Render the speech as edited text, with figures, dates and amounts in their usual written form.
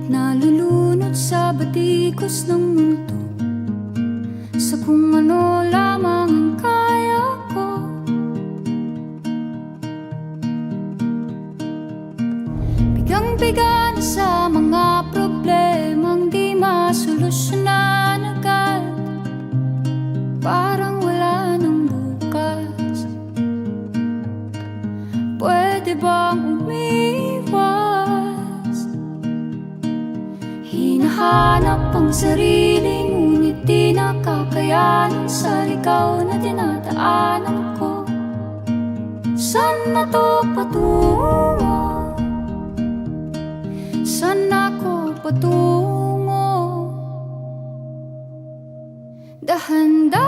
Nalulunod sa batikos ng mundo, sa kung ano lamang ang kaya ko. Bigang-biga na sa mga problemang di masolusyonan agad, parang wala nang bukas. Pwede bang umiwas? Hinahanap ang sarili, ngunit di nakakayanan sa ligaw na dinadaanan ko. Saan na to patungo? Saan ako patungo? Dahan-dahan